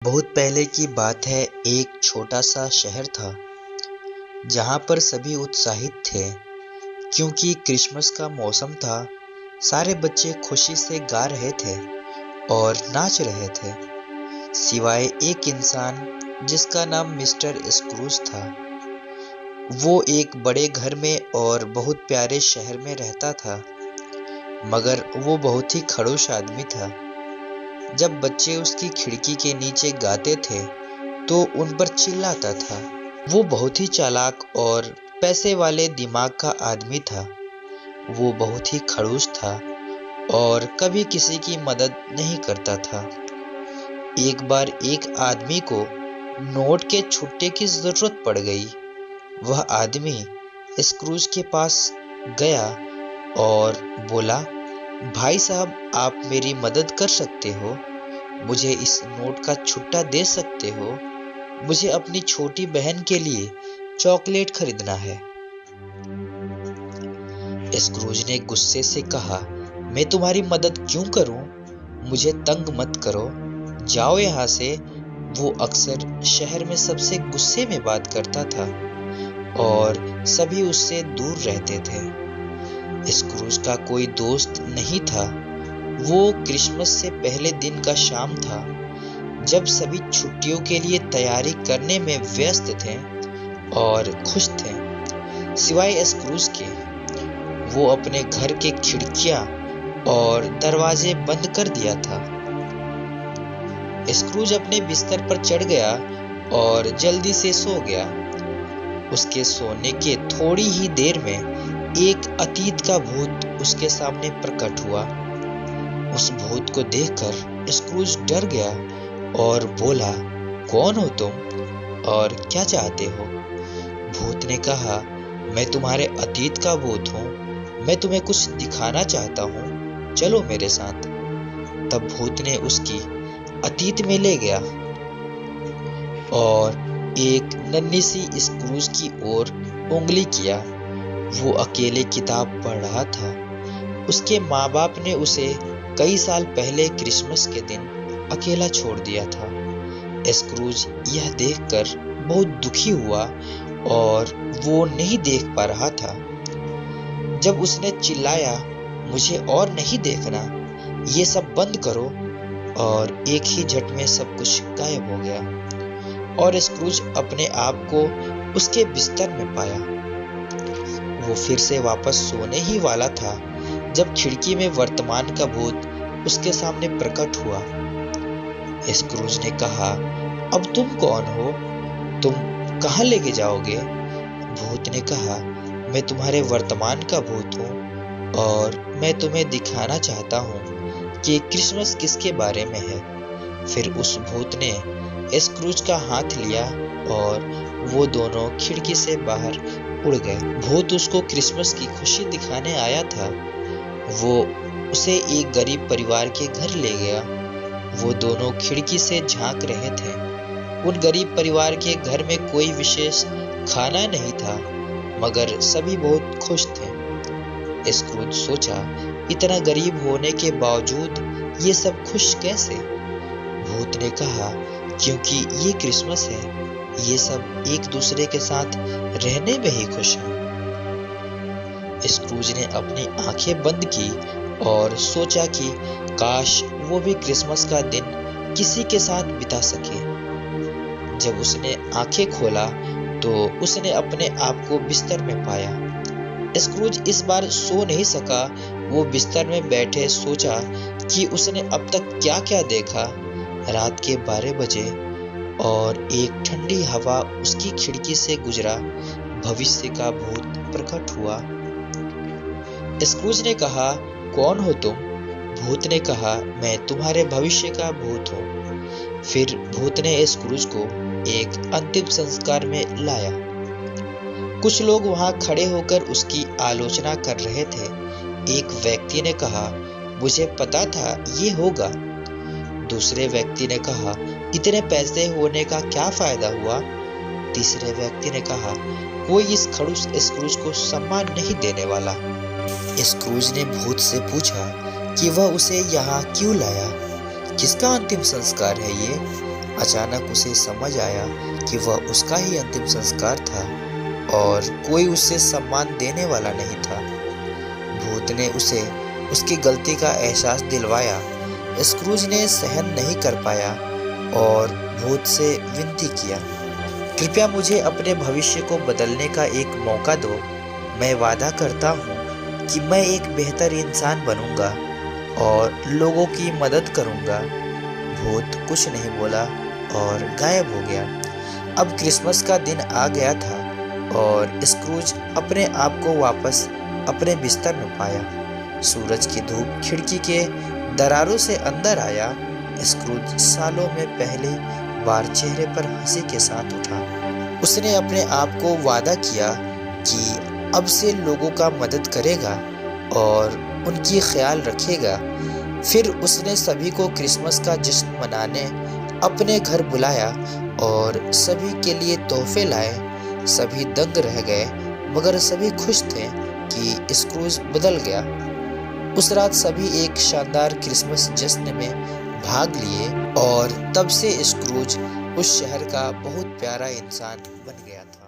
बहुत पहले की बात है। एक छोटा सा शहर था जहाँ पर सभी उत्साहित थे क्योंकि क्रिसमस का मौसम था। सारे बच्चे खुशी से गा रहे थे और नाच रहे थे, सिवाय एक इंसान जिसका नाम मिस्टर स्क्रूज था। वो एक बड़े घर में और बहुत प्यारे शहर में रहता था, मगर वो बहुत ही खड़ूस आदमी था। जब बच्चे उसकी खिड़की के नीचे गाते थे तो उन पर चिल्लाता था। वो बहुत ही चालाक और पैसे वाले दिमाग का आदमी था। वो बहुत ही खड़ूस था और कभी किसी की मदद नहीं करता था। एक बार एक आदमी को नोट के छुट्टे की जरूरत पड़ गई। वह आदमी स्क्रूज के पास गया और बोला, भाई साहब, आप मेरी मदद कर सकते हो? मुझे इस नोट का छुट्टा दे सकते हो? मुझे अपनी छोटी बहन के लिए चॉकलेट खरीदना है। स्क्रूज ने गुस्से से कहा, मैं तुम्हारी मदद क्यों करूं? मुझे तंग मत करो, जाओ यहाँ से। वो अक्सर शहर में सबसे गुस्से में बात करता था और सभी उससे दूर रहते थे। स्क्रूज का कोई दोस्त नहीं था। वो क्रिसमस से पहले दिन का शाम था, जब सभी छुट्टियों के लिए तैयारी करने में व्यस्त थे और खुश थे, सिवाय स्क्रूज के। वो अपने घर के खिड़कियां और दरवाजे बंद कर दिया था। स्क्रूज अपने बिस्तर पर चढ़ गया और जल्दी से सो गया। उसके सोने के थोड़ी ही देर में एक अतीत का भूत उसके सामने प्रकट हुआ। उस भूत को देखकर स्क्रूज डर गया और बोला, कौन हो तुम और क्या चाहते हो? भूत ने कहा, मैं तुम्हारे अतीत का भूत हूँ। मैं तुम्हें कुछ दिखाना चाहता हूँ, चलो मेरे साथ। तब भूत ने उसकी अतीत में ले गया और एक नन्ही सी स्क्रूज की ओर उंगली किया। वो अकेले किताब पढ़ रहा था। उसके माँ बाप ने उसे कई साल पहले क्रिसमस के दिन अकेला छोड़ दिया था। स्क्रूज यह देखकर बहुत दुखी हुआ और वो नहीं देख पा रहा था। जब उसने चिल्लाया, मुझे और नहीं देखना, ये सब बंद करो, और एक ही झट में सब कुछ गायब हो गया और स्क्रूज अपने आप को उसके बिस्तर में पाया। वो फिर से वापस सोने ही वाला था जब खिड़की में वर्तमान का भूत उसके सामने प्रकट हुआ। स्क्रूज ने कहा, अब तुम कौन हो? तुम कहाँ लेके जाओगे? भूत ने कहा, मैं तुम्हारे वर्तमान का भूत हूँ और मैं तुम्हें दिखाना चाहता हूँ कि क्रिसमस किसके बारे में है। फिर उस भूत ने स्क्रूज का हाथ लिया और वो दोनों खिड़की से बाहर उड़ गए। भूत उसको क्रिसमस की खुशी दिखाने आया था। वो उसे एक गरीब परिवार के घर ले गया। वो दोनों खिड़की से झांक रहे थे। उन गरीब परिवार के घर में कोई विशेष खाना नहीं था, मगर सभी बहुत खुश थे। स्क्रूज सोचा, इतना गरीब होने के बावजूद ये सब खुश कैसे? भूत ने कहा, क्योंकि ये क्रिसमस है। ये सब एक दूसरे के साथ रहने में ही खुश हैं। स्क्रूज ने अपनी आंखें बंद की और सोचा कि काश वो भी क्रिसमस का दिन किसी के साथ बिता सके। जब उसने आंखें खोला तो उसने अपने आप को बिस्तर में पाया। स्क्रूज इस बार सो नहीं सका। वो बिस्तर में बैठे सोचा कि उसने अब तक क्या क्या देखा। रात के 12 बजे और एक ठंडी हवा उसकी खिड़की से गुजरा। भविष्य का भूत प्रकट हुआ। स्क्रूज ने कहा, कौन हो तुम? भूत ने कहा, मैं तुम्हारे भविष्य का भूत हूँ। फिर भूत ने स्क्रूज को एक अंतिम संस्कार में लाया। कुछ लोग वहां खड़े होकर उसकी आलोचना कर रहे थे। एक व्यक्ति ने कहा, मुझे पता था ये होगा। दूसरे व्यक्ति ने कहा, इतने पैसे होने का क्या फायदा हुआ? तीसरे व्यक्ति ने कहा, कोई इस खड़ूस स्क्रूज को सम्मान नहीं देने वाला। स्क्रूज ने भूत से पूछा कि वह उसे यहाँ क्यों लाया। किसका अंतिम संस्कार है ये? अचानक उसे समझ आया कि वह उसका ही अंतिम संस्कार था और कोई उसे सम्मान देने वाला नहीं था। भूत ने उसे उसकी गलती का एहसास दिलवाया। स्क्रूज ने सहन नहीं कर पाया और भूत से विनती किया, कृपया मुझे अपने भविष्य को बदलने का एक मौका दो। मैं वादा करता हूँ कि मैं एक बेहतर इंसान बनूंगा और लोगों की मदद करूंगा। भूत कुछ नहीं बोला और गायब हो गया। अब क्रिसमस का दिन आ गया था और स्क्रूज अपने आप को वापस अपने बिस्तर में पाया। सूरज की धूप खिड़की के दरारों से अंदर आया। स्क्रूज सालों में पहली बार चेहरे पर हंसी के साथ उठा। उसने अपने आप को वादा किया कि अब से लोगों का मदद करेगा और उनकी ख्याल रखेगा। फिर उसने सभी को क्रिसमस का जश्न मनाने अपने घर बुलाया और सभी के लिए तोहफे लाए। सभी दंग रह गए मगर सभी खुश थे कि स्क्रूज बदल गया। उस रात सभी एक शानदार क्रिसमस जश्न में भाग लिए और तब से स्क्रूज उस शहर का बहुत प्यारा इंसान बन गया था।